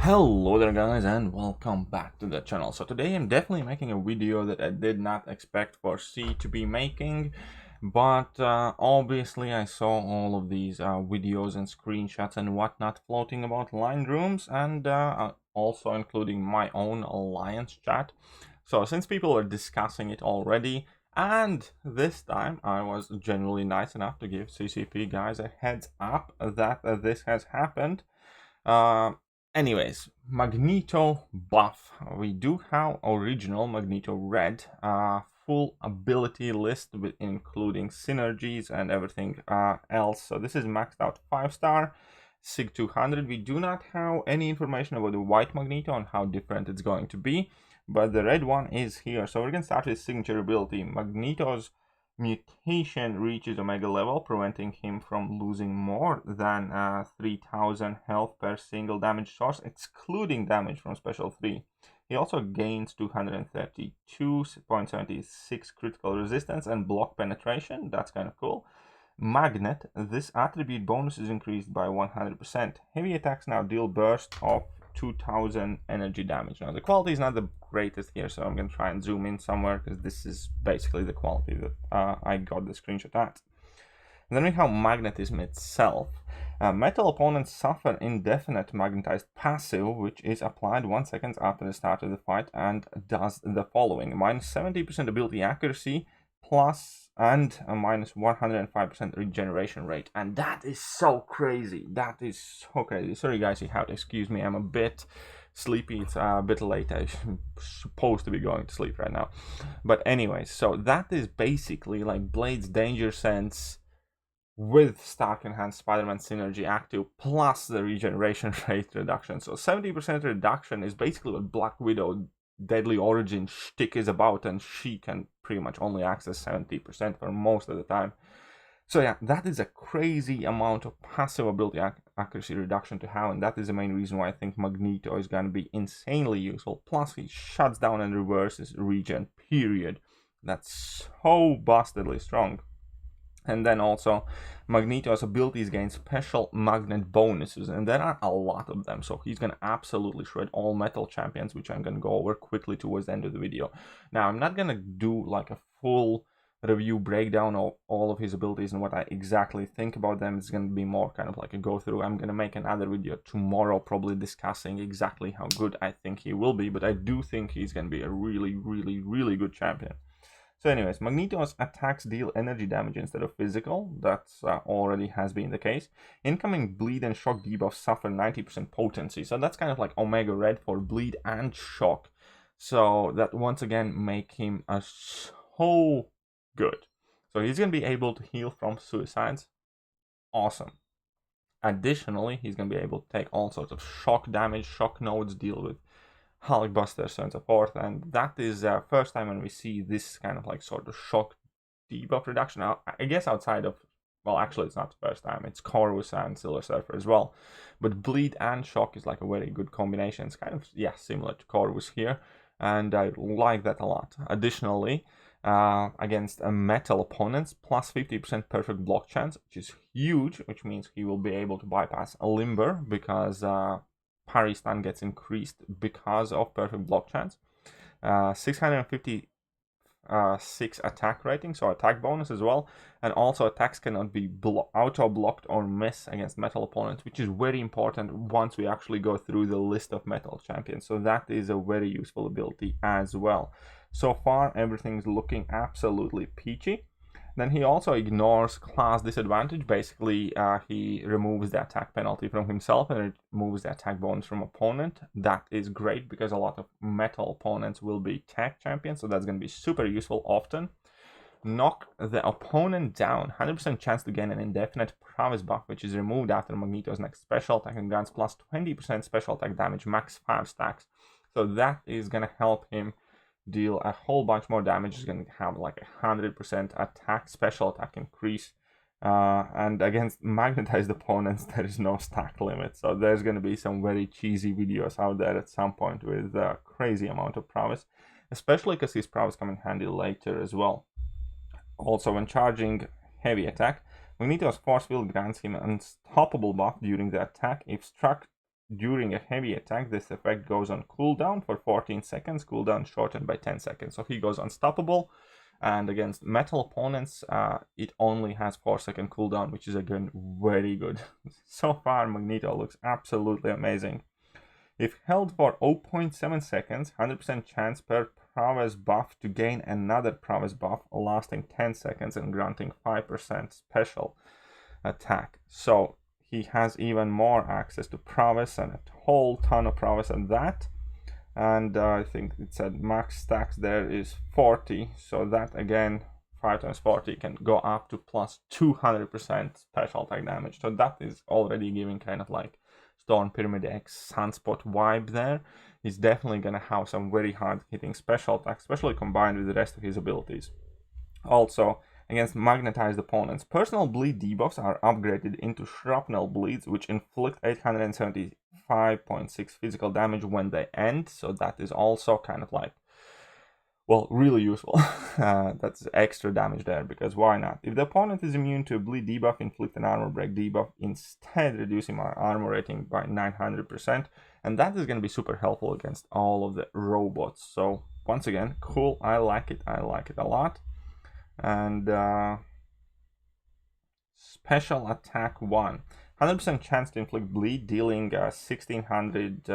Hello there guys and welcome back to the channel. So today I'm definitely making a video that I did not expect foresee to be making, but obviously I saw all of these videos and screenshots and whatnot floating about line rooms, and also including my own alliance chat. So since people are discussing it already, and this time I was generally nice enough to give CCP guys a heads up that this has happened. Anyways, Magneto buff. We do have original Magneto red, full ability list with including synergies and everything else. So this is maxed out 5-star, SIG 200. We do not have any information about the white Magneto and how different it's going to be, but the red one is here. So we're going to start with signature ability. Magneto's mutation reaches Omega level, preventing him from losing more than 3000 health per single damage source, excluding damage from special 3. He also gains 232.76 critical resistance and block penetration. That's kind of cool. Magnet, this attribute bonus is increased by 100%. Heavy attacks now deal burst of 2000 energy damage. Now the quality is not the greatest here, so I'm going to try and zoom in somewhere because this is basically the quality that I got the screenshot at. And then we have magnetism itself. Metal opponents suffer indefinite magnetized passive, which is applied 1 second after the start of the fight and does the following: minus 70% ability accuracy, plus and a minus 105% regeneration rate. And that is so crazy. That is so crazy. Sorry guys, you have to excuse me, I'm a bit sleepy. It's a bit late. I'm supposed to be going to sleep right now, but anyways, so that is basically like Blade's danger sense with Stark Enhanced Spider-Man Synergy active, plus the regeneration rate reduction. So 70% reduction is basically what Black Widow Deadly Origin shtick is about, and she can pretty much only access 70% for most of the time. So yeah, that is a crazy amount of passive ability accuracy reduction to have, and that is the main reason why I think Magneto is going to be insanely useful. Plus he shuts down and reverses regen, period. That's so bastardly strong. And then also, Magneto's abilities gain special magnet bonuses, and there are a lot of them. So he's going to absolutely shred all metal champions, which I'm going to go over quickly towards the end of the video. Now, I'm not going to do like a full review breakdown of all of his abilities and what I exactly think about them. It's going to be more kind of like a go through. I'm going to make another video tomorrow, probably discussing exactly how good I think he will be, but I do think he's going to be a really good champion. So anyways, Magneto's attacks deal energy damage instead of physical. That's already has been the case. Incoming bleed and shock debuffs suffer 90% potency. So that's kind of like Omega Red for bleed and shock. So that once again make him so good. So he's going to be able to heal from suicides. Awesome. Additionally, he's going to be able to take all sorts of shock damage, shock nodes, deal with Hulkbuster, so on and so forth, and that is the first time when we see this kind of like sort of shock debuff reduction. Now, I guess outside of, well, actually it's not the first time, it's Corvus and Silver Surfer as well, but bleed and shock is like a very good combination. It's kind of, yeah, similar to Corvus here, and I like that a lot. Additionally, against metal opponents, plus 50% perfect block chance, which is huge, which means he will be able to bypass a Limber because parry stun gets increased because of perfect block chance. 656 attack rating, so attack bonus as well, and also attacks cannot be auto blocked or miss against metal opponents, which is very important once we actually go through the list of metal champions. So that is a very useful ability as well. So far everything's looking absolutely peachy. Then he also ignores class disadvantage. Basically, he removes the attack penalty from himself and removes the attack bonus from opponent. That is great because a lot of metal opponents will be tech champions, so that's going to be super useful often. Knock the opponent down. 100% chance to gain an indefinite prowess buff, which is removed after Magneto's next special attack and grants plus 20% special attack damage, max 5 stacks. So that is going to help him deal a whole bunch more damage. Is going to have like 100% attack, special attack increase, and against magnetized opponents there is no stack limit, so there's going to be some very cheesy videos out there at some point with a crazy amount of prowess, especially because his prowess come in handy later as well. Also, when charging heavy attack, Magneto's force field grants him an unstoppable buff during the attack if struck during a heavy attack, this effect goes on cooldown for 14 seconds, cooldown shortened by 10 seconds. So he goes unstoppable, and against metal opponents, it only has 4-second cooldown, which is again very good. So far, Magneto looks absolutely amazing. If held for 0.7 seconds, 100% chance per prowess buff to gain another prowess buff lasting 10 seconds and granting 5% special attack. So he has even more access to prowess and a whole ton of prowess and that. And I think it said max stacks there is 40. So that again, 5 times 40 can go up to plus 200% special attack damage. So that is already giving kind of like Storm Pyramid X Sunspot vibe there. He's definitely gonna have some very hard hitting special attacks, especially combined with the rest of his abilities. Also, against magnetized opponents, personal bleed debuffs are upgraded into shrapnel bleeds, which inflict 875.6 physical damage when they end. So that is also kind of like, well, really useful. That's extra damage there, because why not? If the opponent is immune to a bleed debuff, inflict an armor break debuff, instead reducing my armor rating by 900%. And that is going to be super helpful against all of the robots. So once again, cool. I like it a lot. And special attack 1. 100% chance to inflict bleed, dealing 1600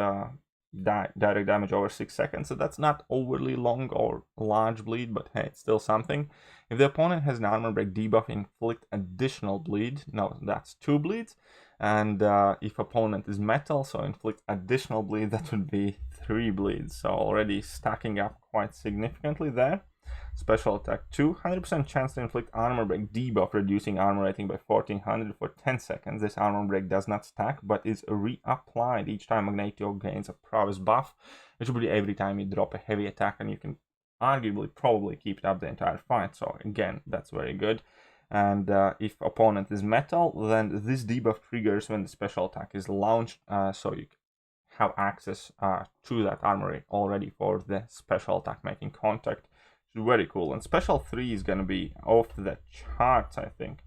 direct damage over 6 seconds. So that's not overly long or large bleed, but hey, it's still something. If the opponent has an armor break debuff, inflict additional bleed. No, that's 2 bleeds. And if opponent is metal, so inflict additional bleed, that would be 3 bleeds. So already stacking up quite significantly there. Special attack 2, 100% chance to inflict armor break debuff, reducing armor rating by 1400 for 10 seconds. This armor break does not stack, but is reapplied each time Magneto gains a prowess buff, which will be every time you drop a heavy attack, and you can arguably probably keep it up the entire fight. So again, that's very good. And if opponent is metal, then this debuff triggers when the special attack is launched, so you have access to that armory already for the special attack making contact. Very cool. And special 3 is gonna be off the charts, I think.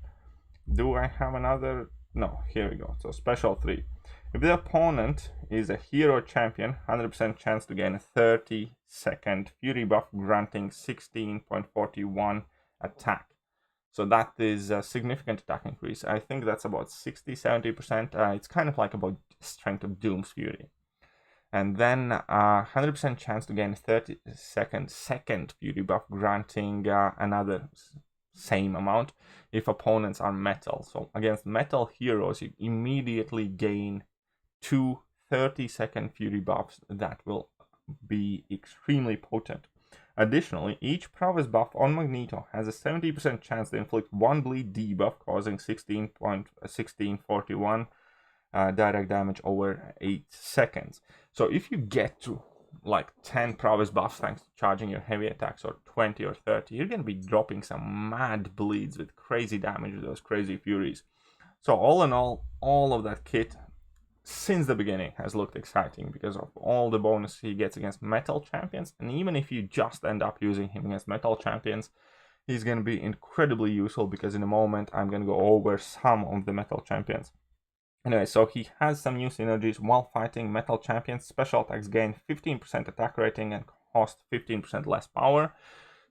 Do I have another? No, here we go. So special 3. If the opponent is a hero champion, 100% chance to gain a 30-second fury buff, granting 16.41 attack. So that is a significant attack increase. I think that's about 60-70%. It's kind of like about Strength of Doom's Fury. And then 100% chance to gain a 30-second fury buff, granting another same amount if opponents are metal. So against metal heroes, you immediately gain 2 30-second fury buffs that will be extremely potent. Additionally, each prowess buff on Magneto has a 70% chance to inflict 1 bleed debuff, causing 16.41 direct damage over 8 seconds. So if you get to like 10 prowess buffs thanks to charging your heavy attacks, or 20 or 30, you're going to be dropping some mad bleeds with crazy damage with those crazy furies. So all in all of that kit since the beginning has looked exciting because of all the bonus he gets against metal champions. And even if you just end up using him against metal champions, he's going to be incredibly useful, because in a moment I'm going to go over some of the metal champions. Anyway, so he has some new synergies while fighting metal champions. Special attacks gain 15% attack rating and cost 15% less power.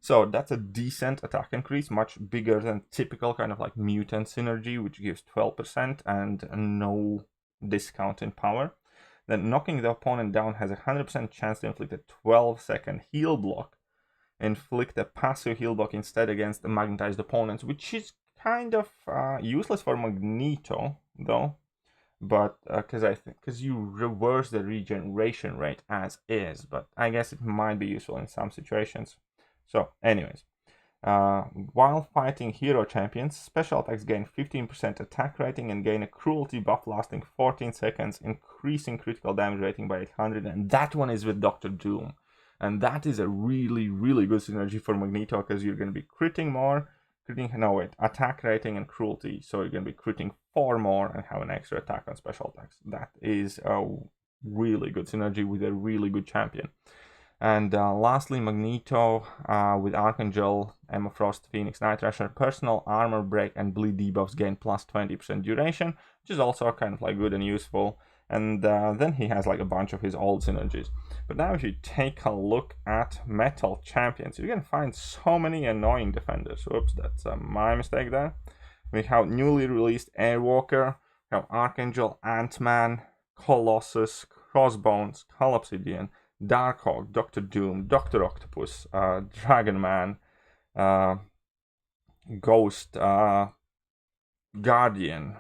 So that's a decent attack increase, much bigger than typical kind of like mutant synergy, which gives 12% and no discount in power. Then knocking the opponent down has a 100% chance to inflict a 12-second heal block. Inflict a passive heal block instead against the magnetized opponents, which is kind of useless for Magneto, though. But because you reverse the regeneration rate as is, but I guess it might be useful in some situations. So anyways, while fighting hero champions, special attacks gain 15% attack rating and gain a cruelty buff lasting 14 seconds, increasing critical damage rating by 800, and that one is with Dr. Doom. And that is a really, really good synergy for Magneto, because you're going to be critting more, attack rating and cruelty, so you're going to be critting 4 more and have an extra attack on special attacks. That is a really good synergy with a really good champion. And lastly, Magneto with Archangel, Emma Frost, Phoenix, Night Thrasher, personal armor break and bleed debuffs gain plus 20% duration, which is also kind of like good and useful. And then he has like a bunch of his old synergies. But now if you take a look at metal champions, you can find so many annoying defenders. Oops, that's my mistake there. We have newly released Airwalker, we have Archangel, Ant-Man, Colossus, Crossbones, Obsidian, Darkhawk, Doctor Doom, Doctor Octopus, Dragon Man, Ghost, Guardian,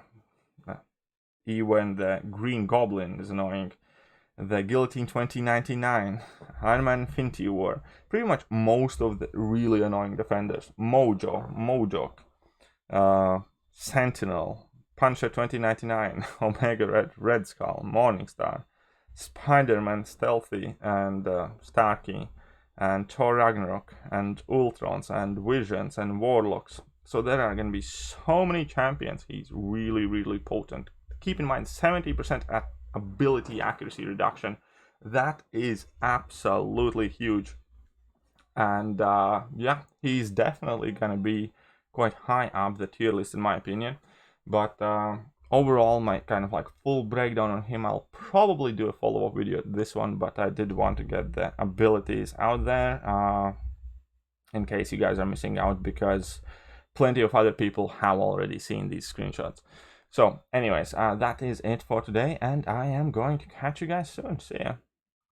even the Green Goblin is annoying, the Guillotine 2099, Iron Man Infinity War, pretty much most of the really annoying defenders, Mojo, Modok, Sentinel, Punisher 2099, Omega Red Skull, Morningstar, Spider-Man Stealthy, and Starkey, and Thor Ragnarok, and Ultrons, and Visions, and Warlocks. So there are going to be so many champions. He's really, really potent. Keep in mind, 70% at ability accuracy reduction. That is absolutely huge. And yeah, he's definitely going to be quite high up the tier list in my opinion. But overall, my kind of like full breakdown on him, I'll probably do a follow-up video to this one, but I did want to get the abilities out there in case you guys are missing out, because plenty of other people have already seen these screenshots. So anyways, that is it for today, and I am going to catch you guys soon. See ya.